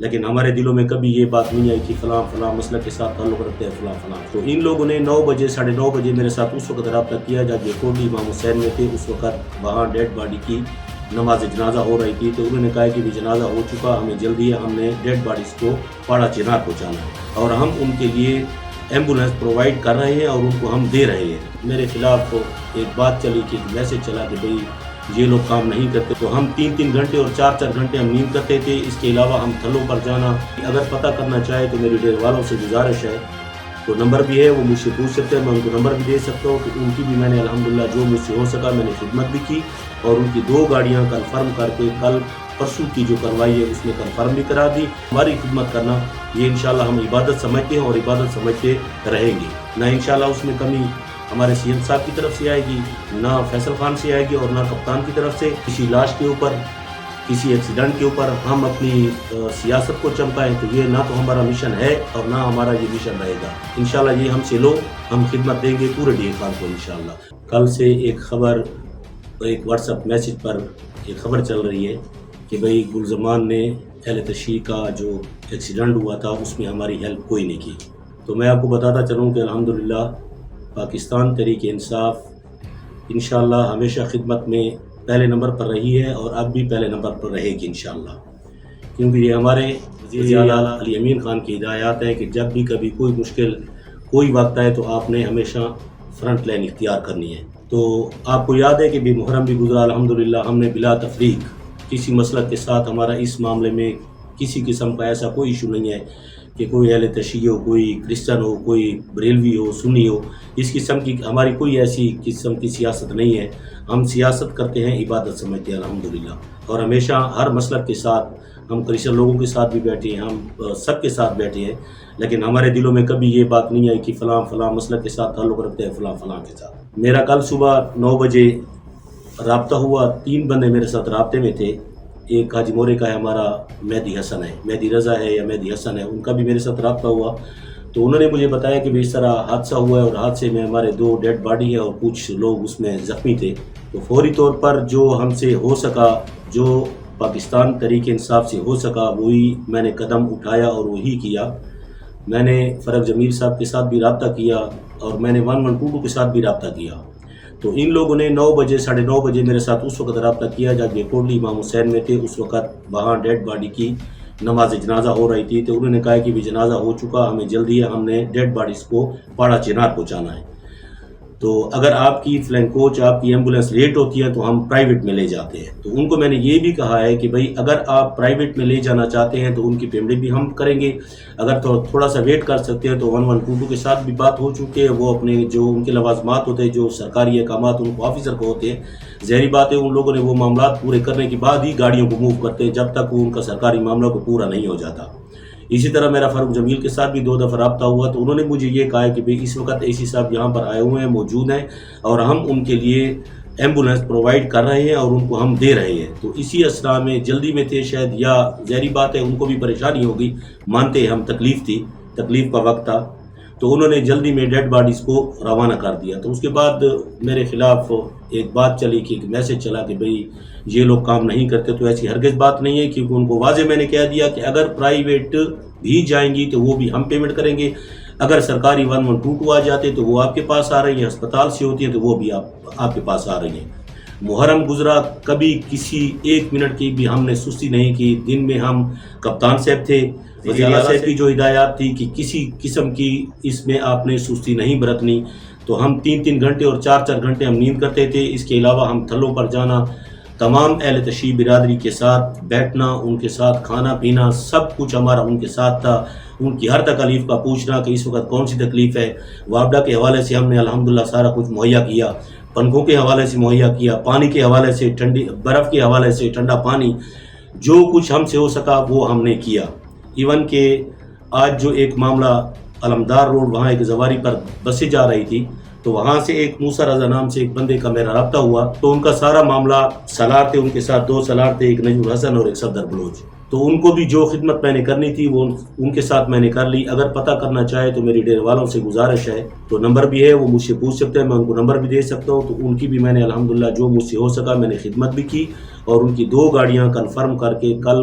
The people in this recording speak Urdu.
لیکن ہمارے دلوں میں کبھی یہ بات نہیں آئی کہ فلاں فلاں مسلک کے ساتھ تعلق رکھتے ہیں فلاں فلاں. تو ان لوگوں نے 9 بجے 9:30 بجے میرے ساتھ اس وقت رابطہ کیا جب یہ کوٹلی امام حسین میں تھے. اس وقت وہاں ڈیڈ باڈی کی نماز جنازہ ہو رہی تھی. تو انہوں نے کہا کہ بھی جنازہ ہو چکا، ہمیں جلدی ہے، ہم نے ڈیڈ باڈیز کو پاڑا چنار پہنچانا ہے اور ہم ان کے لیے ایمبولینس پرووائڈ کر رہے ہیں اور ان کو ہم دے رہے ہیں. میرے خلاف ایک بات چلی کہ میسج چلا کہ بھئی یہ لوگ کام نہیں کرتے. تو ہم 3 گھنٹے اور 4 گھنٹے ہم نیند کرتے تھے. اس کے علاوہ ہم تھلوں پر جانا، اگر پتہ کرنا چاہے تو میری ڈیرے والوں سے گزارش ہے، تو نمبر بھی ہے، وہ مجھ سے پوچھ سکتے ہیں، میں ان کو نمبر بھی دے سکتا ہوں. کہ ان کی بھی میں نے الحمدللہ جو مجھ سے ہو سکا میں نے خدمت بھی کی اور ان کی 2 گاڑیاں کنفرم کر کے کل پرسوں کی جو کروائی ہے اس میں کنفرم بھی کرا دی. ہماری خدمت کرنا یہ انشاءاللہ ہم عبادت سمجھتے ہیں اور عبادت سمجھتے رہیں گے. نہ انشاءاللہ اس میں کمی ہمارے سی ایم صاحب کی طرف سے آئے گی، نہ فیصل خان سے آئے گی اور نہ کپتان کی طرف سے. کسی لاش کے اوپر، کسی ایکسیڈنٹ کے اوپر ہم اپنی سیاست کو چمکائیں تو یہ نہ تو ہمارا مشن ہے اور نہ ہمارا یہ مشن رہے گا. انشاءاللہ یہ ہم سے لو، ہم خدمت دیں گے پورے ڈی خان کو انشاءاللہ. کل سے ایک خبر، ایک واٹس ایپ میسج پر ایک خبر چل رہی ہے کہ بھئی گلزمان نے اہل تشیع کا جو ایکسیڈنٹ ہوا تھا اس میں ہماری ہیلپ کوئی نہیں کی. تو میں آپ کو بتاتا چلوں کہ الحمدللہ پاکستان تحریک انصاف انشاءاللہ ہمیشہ خدمت میں پہلے نمبر پر رہی ہے اور اب بھی پہلے نمبر پر رہے گی انشاءاللہ. کیونکہ یہ ہمارے وزیر اعلیٰ علی امین خان کی ہدایات ہے کہ جب بھی کبھی کوئی مشکل کوئی وقت آئے تو آپ نے ہمیشہ فرنٹ لائن اختیار کرنی ہے. تو آپ کو یاد ہے کہ بھی محرم بھی گزرا الحمدللہ، ہم نے بلا تفریق کسی مسلک کے ساتھ ہمارا اس معاملے میں کسی قسم کا ایسا کوئی ایشو نہیں ہے کہ کوئی اہل تشیع ہو، کوئی کرسچن ہو، کوئی بریلوی ہو، سنی ہو، اس قسم کی ہماری کوئی ایسی قسم کی سیاست نہیں ہے. ہم سیاست کرتے ہیں، عبادت سمجھتے ہیں الحمدللہ. اور ہمیشہ ہر مسلک کے ساتھ، ہم کرسچن لوگوں کے ساتھ بھی بیٹھے ہیں، ہم سب کے ساتھ بیٹھے ہیں، لیکن ہمارے دلوں میں کبھی یہ بات نہیں آئی کہ فلاں فلاں مسلک کے ساتھ تعلق رکھتے ہیں فلاں فلاں کے ساتھ. میرا کل صبح 9 بجے رابطہ ہوا، 3 بندے میرے ساتھ رابطے میں تھے. ایک حاجی مورے کا ہے ہمارا، مہدی حسن ہے، مہدی رضا ہے یا مہدی حسن ہے، ان کا بھی میرے ساتھ رابطہ ہوا. تو انہوں نے مجھے بتایا کہ اس طرح حادثہ ہوا ہے اور حادثے میں ہمارے 2 ڈیڈ باڈی ہے اور کچھ لوگ اس میں زخمی تھے. تو فوری طور پر جو ہم سے ہو سکا، جو پاکستان تحریک انصاف سے ہو سکا، وہی میں نے قدم اٹھایا اور وہی کیا. میں نے فرق جمیل صاحب کے ساتھ بھی رابطہ کیا اور میں نے 1122 کے ساتھ بھی رابطہ کیا. تو ان لوگوں نے 9 بجے 9:30 بجے میرے ساتھ اس وقت رابطہ کیا جب یہ کوٹلی امام حسین میں تھے. اس وقت وہاں ڈیڈ باڈی کی نماز جنازہ ہو رہی تھی. تو انہوں نے کہا کہ بھی جنازہ ہو چکا، ہمیں جلدی ہے، ہم نے ڈیڈ باڈیز کو پاڑا چنار پہنچانا ہے. تو اگر آپ کی فلائنگ کوچ، آپ کی ایمبولینس لیٹ ہوتی ہے تو ہم پرائیویٹ میں لے جاتے ہیں. تو ان کو میں نے یہ بھی کہا ہے کہ بھئی اگر آپ پرائیویٹ میں لے جانا چاہتے ہیں تو ان کی پیمنٹ بھی ہم کریں گے. اگر تھوڑا سا ویٹ کر سکتے ہیں تو 1122 کے ساتھ بھی بات ہو چکی ہے. وہ اپنے جو ان کے لوازمات ہوتے ہیں، جو سرکاری احکامات ان کو آفیسر کو ہوتے ہیں، ظاہری بات ہے ان لوگوں نے وہ معاملات پورے کرنے کے بعد ہی گاڑیوں کو موو کرتے ہیں جب تک وہ ان کا سرکاری معاملہ کو پورا نہیں ہو جاتا. اسی طرح میرا فاروق جمیل کے ساتھ بھی 2 دفعہ رابطہ ہوا. تو انہوں نے مجھے یہ کہا کہ بھئی اس وقت اے سی صاحب یہاں پر آئے ہوئے ہیں، موجود ہیں اور ہم ان کے لیے ایمبولینس پرووائڈ کر رہے ہیں اور ان کو ہم دے رہے ہیں. تو اسی اسرا میں جلدی میں تھے شاید، یا ظاہری بات ہے ان کو بھی پریشانی ہوگی، مانتے ہیں ہم، تکلیف تھی، تکلیف کا وقت تھا. تو انہوں نے جلدی میں ڈیڈ باڈیز کو روانہ کر دیا. تو اس کے بعد میرے خلاف ایک بات چلی کہ ایک میسج چلا کہ بھئی یہ لوگ کام نہیں کرتے. تو ایسی ہرگز بات نہیں ہے، کیونکہ ان کو واضح میں نے کہہ دیا کہ اگر پرائیویٹ بھی جائیں گی تو وہ بھی ہم پیمنٹ کریں گے. اگر سرکاری 1122 آ جاتے تو وہ آپ کے پاس آ رہی ہیں، ہسپتال سے ہوتی ہیں تو وہ بھی آپ کے پاس آ رہی ہیں. محرم گزرا، کبھی کسی 1 منٹ کی بھی ہم نے سستی نہیں کی. دن میں ہم کپتان صاحب تھے، وزیر اعلیٰ صاحب کی جو ہدایات تھی کہ کسی قسم کی اس میں آپ نے سستی نہیں برتنی. تو ہم 3 گھنٹے اور 4 گھنٹے ہم نیند کرتے تھے. اس کے علاوہ ہم تھلوں پر جانا، تمام اہل تشیع برادری کے ساتھ بیٹھنا، ان کے ساتھ کھانا پینا، سب کچھ ہمارا ان کے ساتھ تھا. ان کی ہر تکلیف کا پوچھنا کہ اس وقت کون سی تکلیف ہے. وابڈا کے حوالے سے ہم نے الحمدللہ سارا کچھ مہیا کیا، پنکھوں کے حوالے سے مہیا کیا، پانی کے حوالے سے، ٹھنڈی برف کے حوالے سے ٹھنڈا پانی، جو کچھ ہم سے ہو سکا وہ ہم نے کیا. ایون کہ آج جو ایک معاملہ علمدار روڈ، وہاں ایک زواری پر بسیں جا رہی تھی، تو وہاں سے ایک موسیٰ رضا نام سے ایک بندے کا میرا رابطہ ہوا. تو ان کا سارا معاملہ، سالار تھے ان کے ساتھ، 2 سالار تھے، ایک نجم الحسن اور ایک صفدر بلوچ. تو ان کو بھی جو خدمت میں نے کرنی تھی وہ ان کے ساتھ میں نے کر لی. اگر پتہ کرنا چاہے تو میری ڈیرے والوں سے گزارش ہے، تو نمبر بھی ہے، وہ مجھ سے پوچھ سکتے ہیں، میں ان کو نمبر بھی دے سکتا ہوں. تو ان کی بھی میں نے الحمدللہ جو مجھ سے ہو سکا میں نے خدمت بھی کی اور ان کی 2 گاڑیاں کنفرم کر کے کل